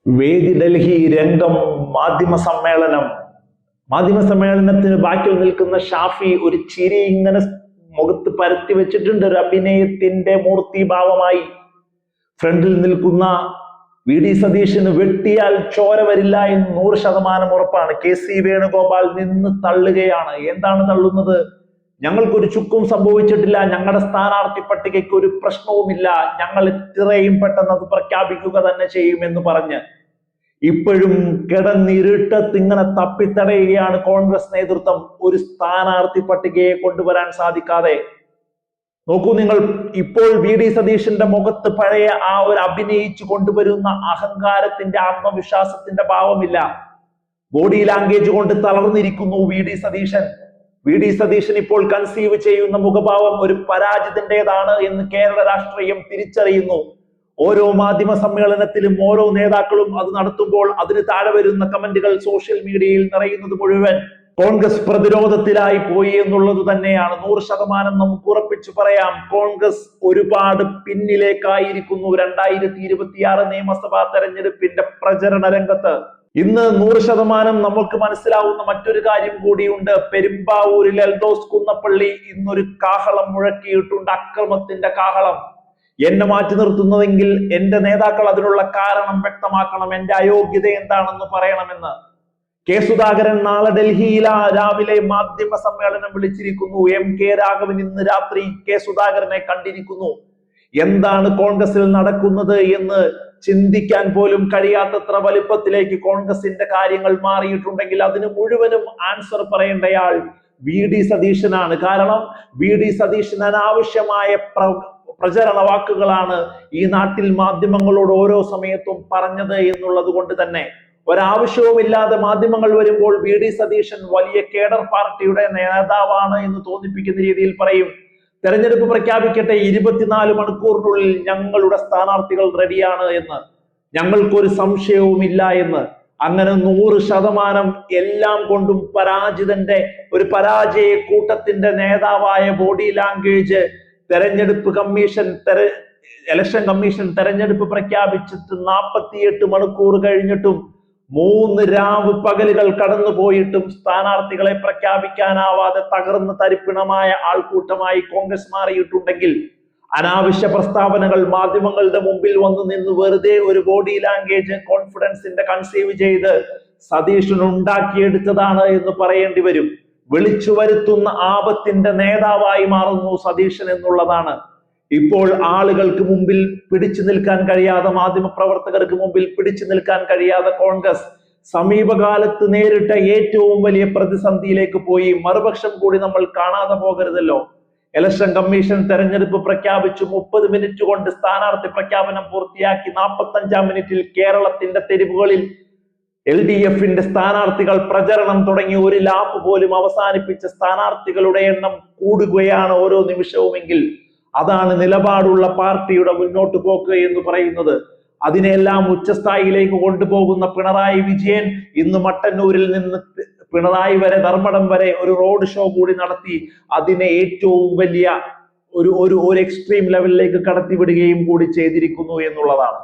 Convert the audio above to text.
വേദി ഡൽഹി രംഗം മാധ്യമ സമ്മേളനത്തിന് ബാക്കിൽ നിൽക്കുന്ന ഷാഫി ഒരു ചിരി ഇങ്ങനെ മുഖത്ത് പരത്തി വെച്ചിട്ടുണ്ട്. ഒരു അഭിനയത്തിന്റെ മൂർത്തിഭാവമായി ഫ്രണ്ടിൽ നിൽക്കുന്ന വി.ഡി. സതീശന് വെട്ടിയാൽ ചോര വരില്ല എന്ന് 100% ഉറപ്പാണ്. കെ.സി. വേണുഗോപാൽ നിന്ന് തള്ളുകയാണ്. എന്താണ് തള്ളുന്നത്? ഞങ്ങൾക്കൊരു ചുക്കും സംഭവിച്ചിട്ടില്ല, ഞങ്ങളുടെ സ്ഥാനാർത്ഥി പട്ടികയ്ക്ക് ഒരു പ്രശ്നവുമില്ല, ഞങ്ങൾ ഇത്രയും പെട്ടെന്ന് അത് പ്രഖ്യാപിക്കുക തന്നെ ചെയ്യുമെന്ന് പറഞ്ഞ് ഇപ്പോഴും കിടന്നിരുട്ടത്ത് ഇങ്ങനെ തപ്പിത്തടയുകയാണ് കോൺഗ്രസ് നേതൃത്വം. ഒരു സ്ഥാനാർത്ഥി പട്ടികയെ കൊണ്ടുവരാൻ സാധിക്കാതെ. നോക്കൂ നിങ്ങൾ, ഇപ്പോൾ വി.ഡി. സതീശന്റെ മുഖത്ത് പഴയ ആ ഒരു അഭിനയിച്ചു കൊണ്ടുവരുന്ന അഹങ്കാരത്തിന്റെ ആത്മവിശ്വാസത്തിന്റെ ഭാവമില്ല. ബോഡി ലാംഗ്വേജ് കൊണ്ട് തളർന്നിരിക്കുന്നു വി.ഡി. സതീശൻ. വി.ഡി. സതീശൻ ഇപ്പോൾ കൺസീവ് ചെയ്യുന്ന മുഖഭാവം ഒരു പരാജിതന്റേതാണ് എന്ന് കേരള രാഷ്ട്രീയം തിരിച്ചറിയുന്നു. ഓരോ മാധ്യമ സമ്മേളനത്തിലും ഓരോ നേതാക്കളും അത് നടത്തുമ്പോൾ അതിന് താഴെ വരുന്ന കമന്റുകൾ സോഷ്യൽ മീഡിയയിൽ നിറയുന്നത് മുഴുവൻ കോൺഗ്രസ് പ്രതിരോധത്തിലായി പോയി എന്നുള്ളത് തന്നെയാണ്. 100% നമുക്ക് ഉറപ്പിച്ചു പറയാം. കോൺഗ്രസ് ഒരുപാട് പിന്നിലേക്കായിരിക്കുന്നു 2026 നിയമസഭാ തെരഞ്ഞെടുപ്പിന്റെ പ്രചരണ രംഗത്ത്. ഇന്ന് 100% നമുക്ക് മനസ്സിലാവുന്ന മറ്റൊരു കാര്യം കൂടിയുണ്ട്. പെരുമ്പാവൂരിൽ എൽദോസ് കുന്നപ്പള്ളി ഇന്നൊരു കാഹളം മുഴക്കിയിട്ടുണ്ട്, അക്രമത്തിന്റെ കാഹളം. എന്നെ മാറ്റി നിർത്തുന്നതെങ്കിൽ എന്റെ നേതാക്കൾ അതിനുള്ള കാരണം വ്യക്തമാക്കണം, എന്റെ അയോഗ്യത എന്താണെന്ന് പറയണമെന്ന്. കെ സുധാകരൻ നാളെ ഡൽഹിയിൽ രാവിലെ മാധ്യമ സമ്മേളനം വിളിച്ചിരിക്കുന്നു. എം.കെ. രാഘവൻ ഇന്ന് രാത്രി കെ സുധാകരനെ കണ്ടിരിക്കുന്നു. എന്താണ് കോൺഗ്രസിൽ നടക്കുന്നത് എന്ന് ചിന്തിക്കാൻ പോലും കഴിയാത്തത്ര വലുപ്പത്തിലേക്ക് കോൺഗ്രസിന്റെ കാര്യങ്ങൾ മാറിയിട്ടുണ്ടെങ്കിൽ അതിന് മുഴുവനും ആൻസർ പറയേണ്ടയാൾ വി.ഡി. സതീശനാണ്. കാരണം വി.ഡി. സതീശൻ അനാവശ്യമായ പ്രചരണ വാക്കുകളാണ് ഈ നാട്ടിൽ മാധ്യമങ്ങളോട് ഓരോ സമയത്തും പറഞ്ഞത് എന്നുള്ളത് കൊണ്ട് തന്നെ ഒരാവശ്യവുമില്ലാതെ മാധ്യമങ്ങൾ വരുമ്പോൾ വി.ഡി. സതീശൻ വലിയ കേഡർ പാർട്ടിയുടെ നേതാവാണ് എന്ന് തോന്നിപ്പിക്കുന്ന രീതിയിൽ പറയും, തെരഞ്ഞെടുപ്പ് പ്രഖ്യാപിക്കട്ടെ, 24 മണിക്കൂറിനുള്ളിൽ ഞങ്ങളുടെ സ്ഥാനാർത്ഥികൾ റെഡിയാണ് എന്ന്, ഞങ്ങൾക്കൊരു സംശയവുമില്ല എന്ന്. അങ്ങനെ 100% എല്ലാം കൊണ്ടും പരാജിതന്റെ ഒരു പരാജയ കൂട്ടത്തിന്റെ നേതാവായ ബോഡി ലാംഗ്വേജ് തെരഞ്ഞെടുപ്പ് കമ്മീഷൻ ഇലക്ഷൻ കമ്മീഷൻ തെരഞ്ഞെടുപ്പ് പ്രഖ്യാപിച്ചിട്ട് 48 മണിക്കൂർ കഴിഞ്ഞിട്ടും 3 രാവ് പകലുകൾ കടന്നുപോയിട്ടും സ്ഥാനാർത്ഥികളെ പ്രഖ്യാപിക്കാനാവാതെ തകർന്ന് തരിപ്പിണമായ ആൾക്കൂട്ടമായി കോൺഗ്രസ് മാറിയിട്ടുണ്ടെങ്കിൽ അനാവശ്യ പ്രസ്താവനകൾ മാധ്യമങ്ങളുടെ മുമ്പിൽ വന്നു നിന്ന് വെറുതെ ഒരു ബോഡി ലാംഗ്വേജ് കോൺഫിഡൻസിന്റെ കൺസീവ് ചെയ്ത് സതീശൻ ഉണ്ടാക്കിയെടുത്തതാണ് എന്ന് പറയേണ്ടി വരും. വിളിച്ചു വരുത്തുന്ന ആപത്തിന്റെ നേതാവായി മാറുന്നു സതീശൻ എന്നുള്ളതാണ്. ഇപ്പോൾ ആളുകൾക്ക് മുമ്പിൽ പിടിച്ചു നിൽക്കാൻ കഴിയാതെ, മാധ്യമ പ്രവർത്തകർക്ക് മുമ്പിൽ പിടിച്ചു നിൽക്കാൻ കഴിയാതെ കോൺഗ്രസ് സമീപകാലത്ത് നേരിട്ട ഏറ്റവും വലിയ പ്രതിസന്ധിയിലേക്ക് പോയി. മറുപക്ഷം കൂടി നമ്മൾ കാണാതെ പോകരുതല്ലോ. ഇലക്ഷൻ കമ്മീഷൻ തെരഞ്ഞെടുപ്പ് പ്രഖ്യാപിച്ചു 30 മിനിറ്റ് കൊണ്ട് സ്ഥാനാർത്ഥി പ്രഖ്യാപനം പൂർത്തിയാക്കി 45-ാം മിനിറ്റിൽ കേരളത്തിന്റെ തെരുവുകളിൽ LDF-ന്റെ സ്ഥാനാർത്ഥികൾ പ്രചരണം തുടങ്ങി. ഒരു ലാപ്പ് പോലും അവസാനിപ്പിച്ച സ്ഥാനാർത്ഥികളുടെ എണ്ണം കൂടുകയാണ് ഓരോ നിമിഷവുമെങ്കിൽ അതാണ് നിലപാടുള്ള പാർട്ടിയുടെ മുന്നോട്ട് പോക്ക് എന്ന് പറയുന്നത്. അതിനെല്ലാം ഉച്ചസ്ഥായിലേക്ക് കൊണ്ടുപോകുന്ന പിണറായി വിജയൻ ഇന്ന് മട്ടന്നൂരിൽ നിന്ന് പിണറായി വരെ, ധർമ്മടം വരെ ഒരു റോഡ് ഷോ കൂടി നടത്തി അതിനെ ഏറ്റവും വലിയ ഒരു എക്സ്ട്രീം ലെവലിലേക്ക് കടത്തിവിടുകയും കൂടി ചെയ്തിരിക്കുന്നു എന്നുള്ളതാണ്.